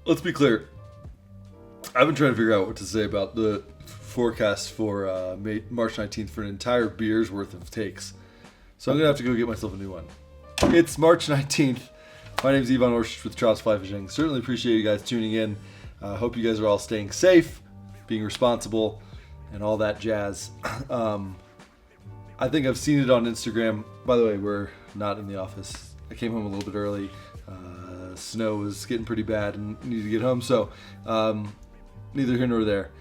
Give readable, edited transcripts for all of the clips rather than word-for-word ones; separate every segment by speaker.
Speaker 1: let's be clear. I've been trying to figure out what to say about the forecast for March 19th for an entire beer's worth of takes. So I'm going to have to go get myself a new one. It's March 19th. My name is Yvonne Orchard with Trouts Fly Fishing. Certainly appreciate you guys tuning in. Hope you guys are all staying safe, being responsible, and all that jazz. I think I've seen it on Instagram. By the way, we're not in the office. I came home a little bit early. Snow was getting pretty bad and needed to get home, so neither here nor there.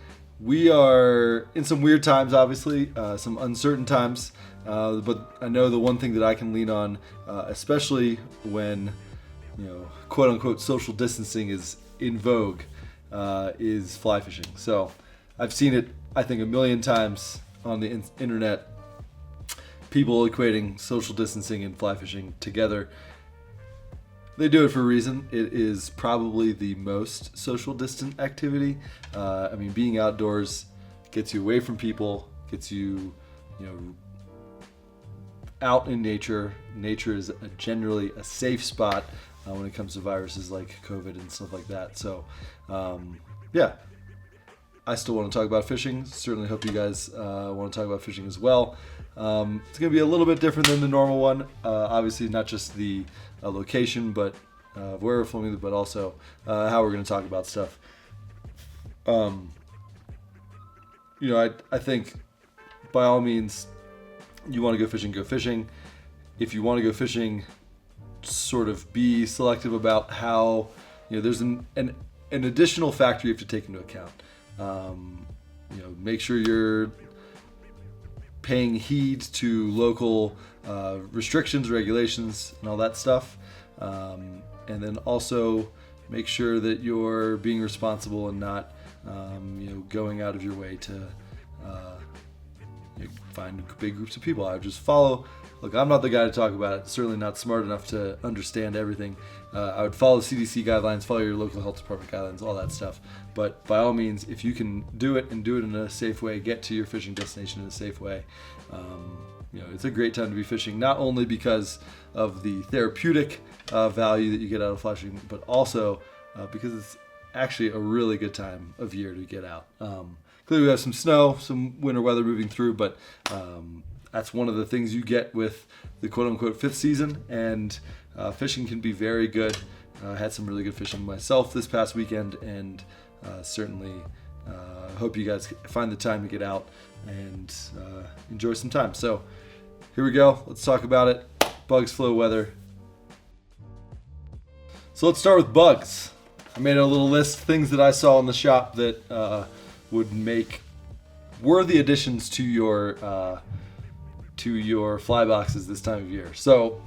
Speaker 1: We are in some weird times, obviously, some uncertain times, but I know the one thing that I can lean on, especially when, quote-unquote social distancing is in vogue, is fly fishing. So I've seen it, I think, a million times on the internet, people equating social distancing and fly fishing together. They do it for a reason. It is probably the most social distant activity. Being outdoors gets you away from people, gets you, out in nature. Nature is generally a safe spot when it comes to viruses like COVID and stuff like that. So, I still want to talk about fishing. Certainly hope you guys want to talk about fishing as well. It's going to be a little bit different than the normal one. Obviously, not just the location, but where we're filming, but also how we're going to talk about stuff. I think by all means, you want to go fishing, go fishing. If you want to go fishing, sort of be selective about how, there's an additional factor you have to take into account. Make sure you're paying heed to local restrictions, regulations, and all that stuff. And then also make sure that you're being responsible and not, going out of your way to find big groups of people. I would just follow. Look, I'm not the guy to talk about it. Certainly not smart enough to understand everything. I would follow CDC guidelines, follow your local health department guidelines, all that stuff. But by all means, if you can do it and do it in a safe way, get to your fishing destination in a safe way. It's a great time to be fishing, not only because of the therapeutic value that you get out of fly fishing, but also because it's actually a really good time of year to get out. Clearly we have some snow, some winter weather moving through, but that's one of the things you get with the quote-unquote fifth season, and fishing can be very good. I had some really good fishing myself this past weekend, and certainly hope you guys find the time to get out and enjoy some time. So here we go. Let's talk about it. Bugs, flow, weather. So let's start with bugs. I made a little list of things that I saw in the shop that would make worthy additions to your fly boxes this time of year. So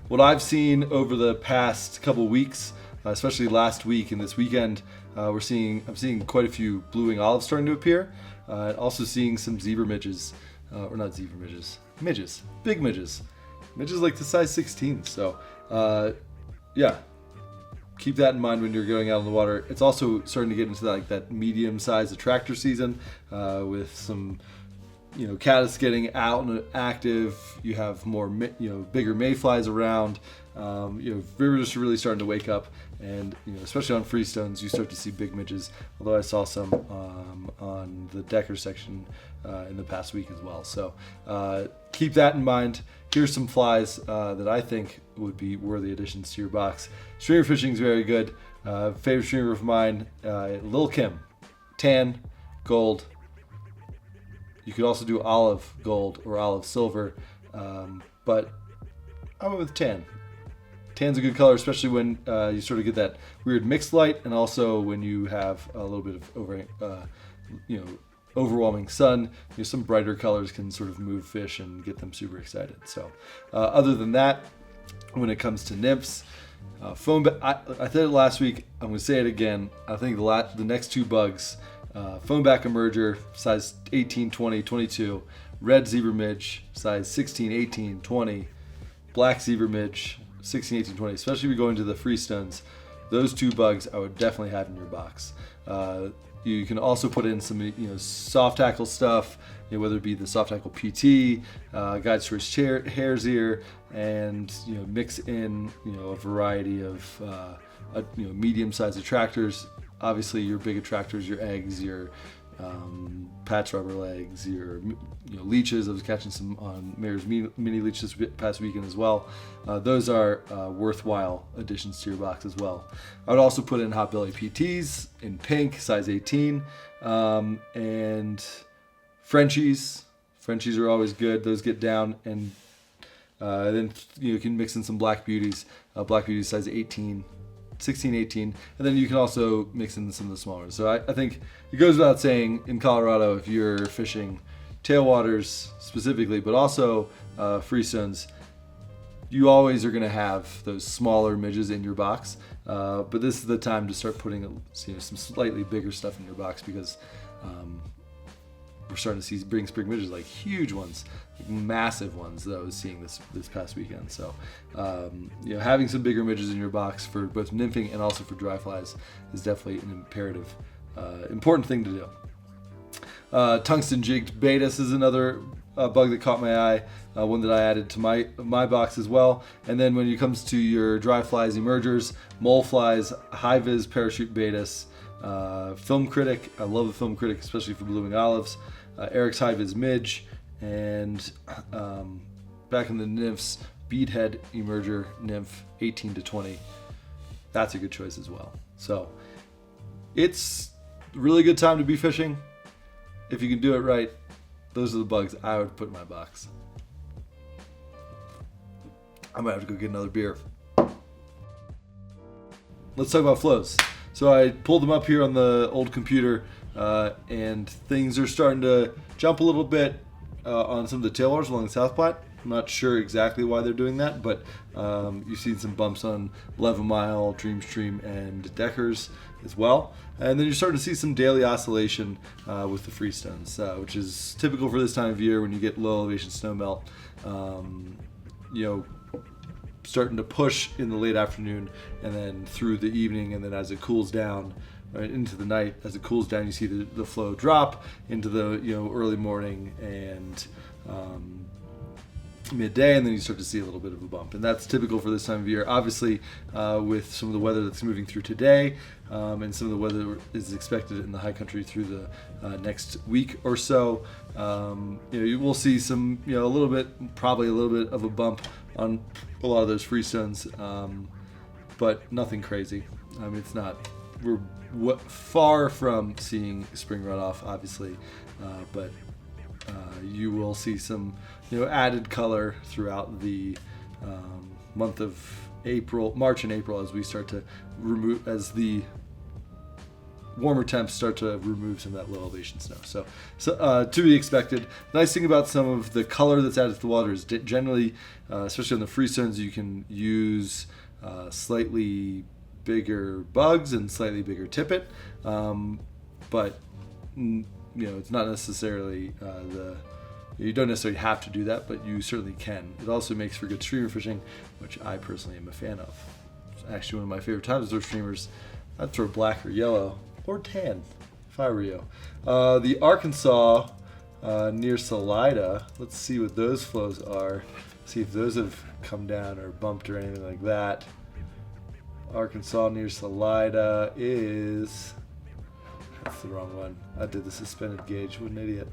Speaker 1: what I've seen over the past couple weeks, especially last week and this weekend, I'm seeing quite a few blue-wing olives starting to appear. Also seeing some zebra midges, or not zebra midges, midges, big midges like the size 16. So keep that in mind when you're going out on the water. It's also starting to get into that medium-sized attractor season with some, caddis getting out and active. You have more, bigger mayflies around. Rivers are really starting to wake up, and especially on freestones, you start to see big midges. Although I saw some on the Decker section in the past week as well. So keep that in mind. Here's some flies that I think would be worthy additions to your box. Streamer fishing is very good. Favorite streamer of mine, Lil Kim, tan, gold. You could also do olive gold or olive silver, but I went with tan. Tan's a good color, especially when you sort of get that weird mixed light, and also when you have a little bit of overwhelming sun. Some brighter colors can sort of move fish and get them super excited. So other than that, when it comes to nymphs, I said it last week, I'm going to say it again. I think the next two bugs, foamback emerger, size 18, 20, 22, red zebra midge, size 16, 18, 20, black zebra midge, 16, 18, 20, especially if you're going to the freestones. Those two bugs I would definitely have in your box. You can also put in some soft tackle stuff, whether it be the soft tackle PT, guide source hare's ear, and mix in a variety of medium-sized attractors. Obviously, your big attractors, your eggs, your patch rubber legs, your leeches. I was catching some on Mayor's mini leeches this past weekend as well. Those are worthwhile additions to your box as well. I would also put in hot belly PTs in pink, size 18, and Frenchies. Frenchies are always good. Those get down, and then you can mix in some black beauties. Black beauties size 18. 16, 18, and then you can also mix in some of the smaller ones. So I think it goes without saying in Colorado, if you're fishing tailwaters specifically, but also freestones, you always are going to have those smaller midges in your box. But this is the time to start putting some slightly bigger stuff in your box, because we're starting to see spring midges, like huge ones, like massive ones that I was seeing this past weekend. So having some bigger midges in your box for both nymphing and also for dry flies is definitely an imperative, important thing to do. Tungsten jigged Baetis is another bug that caught my eye, one that I added to my box as well. And then when it comes to your dry flies, emergers, mole flies, high vis parachute Baetis, film critic. I love the film critic, especially for blooming olives. Eric's high vis midge, and back in the nymphs, beadhead emerger nymph 18 to 20. That's a good choice as well. So it's a really good time to be fishing. If you can do it right, those are the bugs I would put in my box. I might have to go get another beer. Let's talk about flows. So I pulled them up here on the old computer, and things are starting to jump a little bit on some of the tailwaters along the South Platte. I'm not sure exactly why they're doing that, but you've seen some bumps on 11 Mile, Dreamstream, and Deckers as well. And then you're starting to see some daily oscillation with the freestones, which is typical for this time of year when you get low elevation snowmelt. Starting to push in the late afternoon and then through the evening, and then as it cools down, right into the night, as it cools down, you see the flow drop into the early morning and midday, and then you start to see a little bit of a bump, and that's typical for this time of year. Obviously, with some of the weather that's moving through today, and some of the weather is expected in the high country through the next week or so, you will see some, probably a little bit of a bump on a lot of those freestones, but nothing crazy. I mean, it's not. We're far from seeing spring runoff, obviously, but you will see some, added color throughout the month of March and April, as we start to remove, as the warmer temps start to remove some of that low elevation snow. So to be expected. Nice thing about some of the color that's added to the water is generally, especially on the freestones, you can use slightly bigger bugs and slightly bigger tippet, but it's not necessarily you don't necessarily have to do that, but you certainly can. It also makes for good streamer fishing, which I personally am a fan of. It's actually one of my favorite times to throw streamers. I'd throw black or yellow or tan if I were you. The Arkansas near Salida, let's see what those flows are. See if those have come down or bumped or anything like that. Arkansas near Salida is, that's the wrong one. I did the suspended gauge, what an idiot.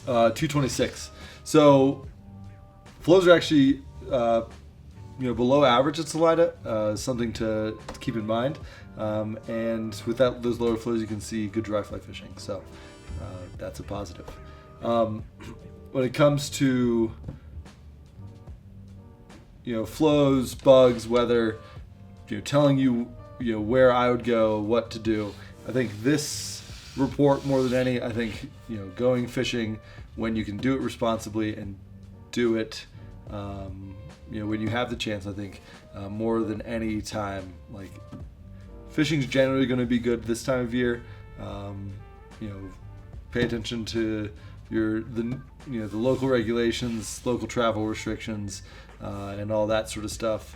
Speaker 1: 226. So flows are actually below average at Salida, something to keep in mind. And with those lower flows, you can see good dry fly fishing. So that's a positive. When it comes to flows, bugs, weather, telling you where I would go, what to do, I think this report more than any, I think going fishing when you can do it responsibly and do it when you have the chance, I think more than any time, like fishing's generally going to be good this time of year. Pay attention to the local regulations, local travel restrictions, and all that sort of stuff.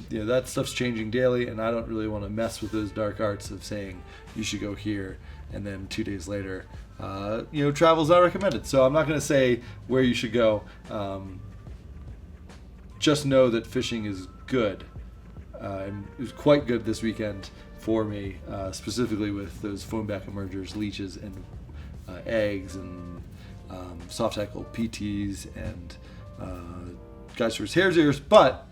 Speaker 1: That stuff's changing daily, and I don't really want to mess with those dark arts of saying you should go here, and then 2 days later, travel's not recommended. So I'm not going to say where you should go. Just know that fishing is good. and it was quite good this weekend for me, specifically with those foam back emergers, leeches, and eggs, and soft tackle PTs, and Geisters hare's ears. But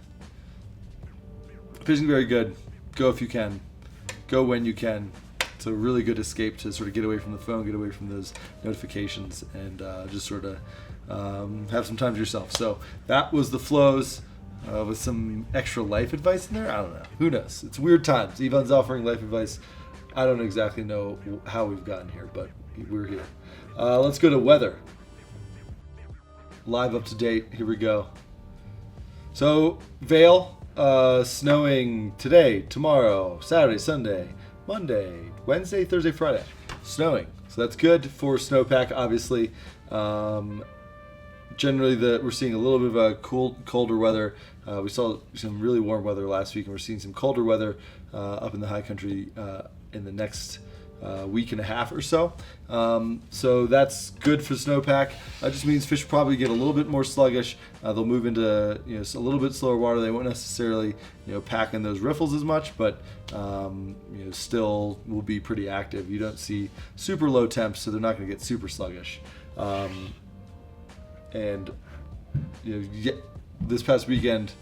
Speaker 1: fishing very good. Go if you can. Go when you can. It's a really good escape to sort of get away from the phone, get away from those notifications, and just sort of have some time to yourself. So that was the flows with some extra life advice in there. I don't know. Who knows? It's weird times. Yvonne's offering life advice. I don't exactly know how we've gotten here, but we're here. Let's go to weather. Live up to date. Here we go. So Vail, snowing today, tomorrow, Saturday, Sunday, Monday, Wednesday, Thursday, Friday. Snowing. So that's good for snowpack, obviously. Generally, we're seeing a little bit of a colder weather. We saw some really warm weather last week, and we're seeing some colder weather up in the high country in the next week and a half or so. So that's good for snowpack. That just means fish probably get a little bit more sluggish. They'll move into a little bit slower water. They won't necessarily pack in those riffles as much, but still will be pretty active. You don't see super low temps, so they're not going to get super sluggish. And this past weekend,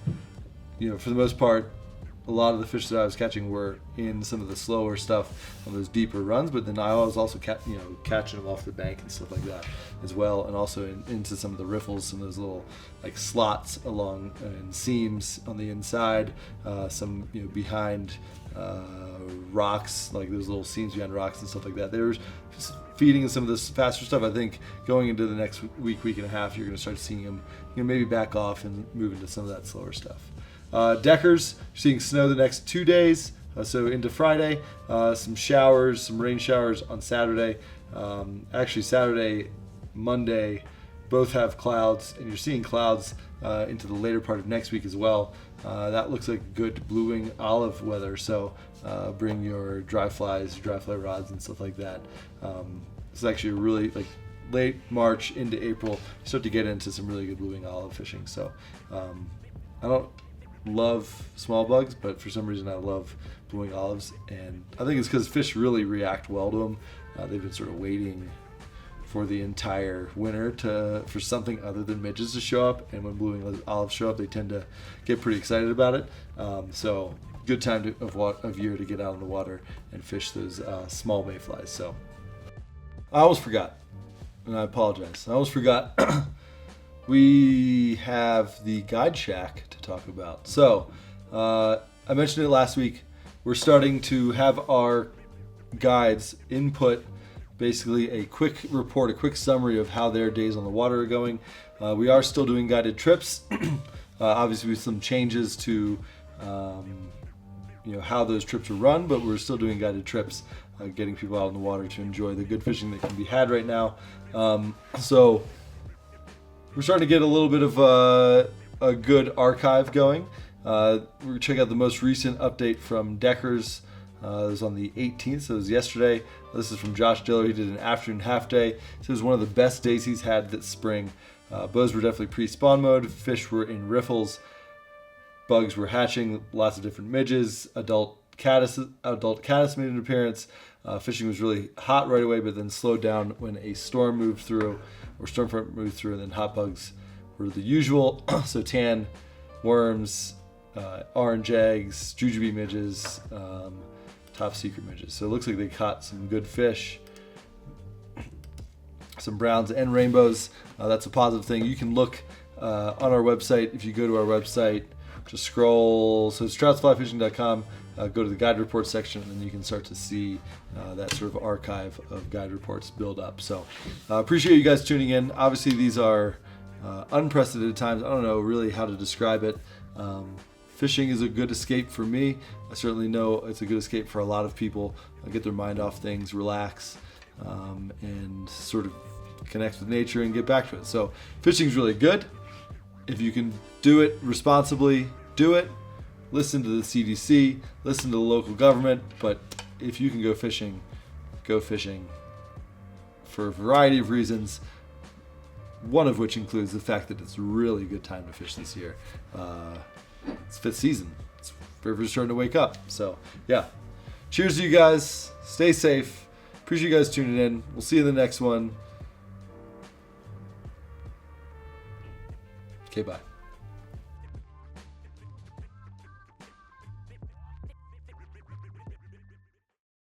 Speaker 1: for the most part, a lot of the fish that I was catching were in some of the slower stuff on those deeper runs, but then I was also catching them off the bank and stuff like that as well, and also into some of the riffles, some of those little like slots along and seams on the inside, some behind rocks, like those little seams behind rocks and stuff like that. They were just feeding some of this faster stuff. I think going into the next week and a half, you're going to start seeing them maybe back off and move into some of that slower stuff. Deckers, seeing snow the next 2 days, so into Friday. Some showers, some rain showers on Saturday. Actually, Saturday, Monday, both have clouds, and you're seeing clouds into the later part of next week as well. That looks like good blue-wing olive weather, so bring your dry fly rods and stuff like that. It's actually really like late March into April, you start to get into some really good blue-wing olive fishing. So I don't love small bugs, but for some reason I love blue-wing olives, and I think it's because fish really react well to them. They've been sort of waiting for the entire winter for something other than midges to show up, and when blue-wing olives show up, they tend to get pretty excited about it. So good time of year to get out on the water and fish those small mayflies. So I almost forgot, and I apologize. I almost forgot. We have the guide shack to talk about. So I mentioned it last week. We're starting to have our guides input basically a quick report, a quick summary of how their days on the water are going. We are still doing guided trips, obviously with some changes to how those trips are run, but we're still doing guided trips, getting people out on the water to enjoy the good fishing that can be had right now. So we're starting to get a little bit of a good archive going. We're going to check out the most recent update from Deckers. It was on the 18th, so it was yesterday. This is from Josh Diller. He did an afternoon half day. So it was one of the best days he's had this spring. Bows were definitely pre-spawn mode. Fish were in riffles. Bugs were hatching. Lots of different midges. Adult caddis made an appearance. Fishing was really hot right away, but then slowed down when a storm moved through, or storm front moved through, and then hot bugs were the usual. So tan, worms, orange eggs, jujube midges, top secret midges. So it looks like they caught some good fish, some browns and rainbows. That's a positive thing. You can look on our website. If you go to our website, just scroll. So it's troutsflyfishing.com. Go to the guide report section, and then you can start to see that sort of archive of guide reports build up. So appreciate you guys tuning in. Obviously, these are unprecedented times. I don't know really how to describe it. Fishing is a good escape for me. I certainly know it's a good escape for a lot of people. Get their mind off things, relax, and sort of connect with nature and get back to it. So fishing is really good. If you can do it responsibly, do it. Listen to the CDC, listen to the local government, but if you can go fishing for a variety of reasons, one of which includes the fact that it's a really good time to fish this year. It's fifth season. It's rivers starting to wake up. So yeah, cheers to you guys. Stay safe. Appreciate you guys tuning in. We'll see you in the next one. Okay, bye.